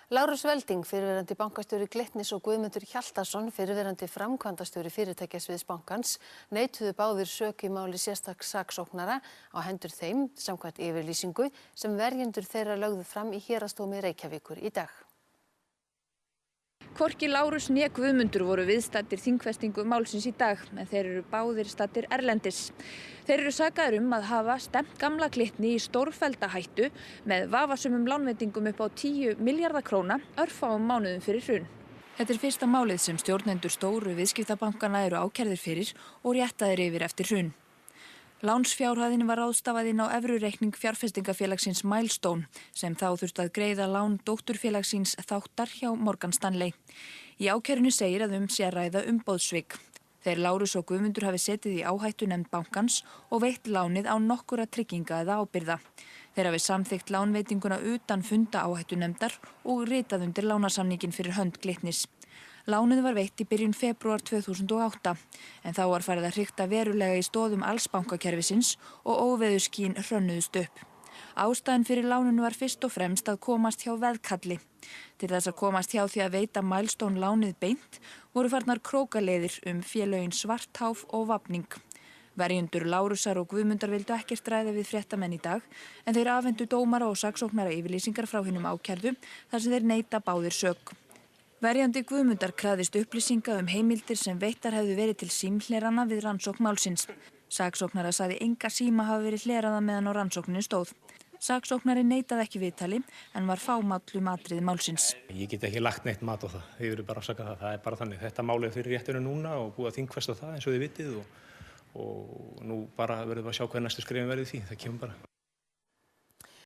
Lárus Velding, fyrrverandi bankastjóri Glitnis og Guðmundur Hjaltason, fyrrverandi framkvæmdastjóri fyrirtækjasviðs bankans, neituðu báðir sök í máli sérstaks saksóknara á hendur þeim samkvæmt yfirlýsingu sem verjendur þeirra lögðu fram í héraðsdómi Reykjavíkur í dag. Hvorki Lárus né Guðmundur voru viðstaddir þingfestingu málsins í dag, en þeir eru báðir staddir erlendis. Þeir eru sakaðir að hafa stefnt gamla Glitni í stórfellda hættu með vafasömum lánveitingum upp á 10 milljarða króna örfáum mánuðum fyrir hrun. Þetta er fyrsta málið sem stjórnendur stóru viðskiptabankana eru ákærðir fyrir og réttaðir yfir eftir hrun. Lánsfjárhæðin var ráðstafað inn á evrureikning fjárfestingafélagsins Milestone sem þá þurfti að greiða lán dótturfélagsins Þáttar hjá Morgan Stanley. Í ákærunni segir að sé að ræða umboðssvik. Þeir Lárus og Guðmundur hafi setið í áhættunefnd bankans og veitt lánið án nokkurra trygginga eða ábyrgða. Þeir hafi samþykkt lánveitinguna utan funda áhættunefndar og ritað undir lánasamninginn fyrir hönd Glitnis. Lánið var veitt í byrjun febrúar 2008 en þá var farið að hrikta verulega í stoðum alls bankakerfisins og óveðurskín hrönnuðust upp. Ástæðan fyrir láninu var fyrst og fremst að komast hjá veðkalli. Til þess að komast hjá því að veita Milestone lánið beint voru farnar krókaleiðir félögin Svartháf og Vafning. Verjendur Lárusar og Guðmundar vildu ekkert ræða við fréttamenn í dag en þeir afhentu dómara og saksóknara yfirlýsingar frá hinum ákærðu þar sem þeir neita báðir sök. Verjandi Guðmundar krafðist upplýsinga heimildir sem veittar hefðu verið til símhlerana við rannsókn málsins. Saksóknara sagði enga síma hafa verið hleraða meðan á rannsókninni stóð. Saksóknari neitaði ekki viðtali en var fámáll atriði málsins. Ég get ekki lagt neitt mat á það. Þið eru bara að saka það. Það er bara þannig. Þetta mál fyrir réttinu núna og búið að þingfesta það eins og þið vitið og nú bara verðum við að sjá hvað næstu skrefin verði því. Það kemur bara.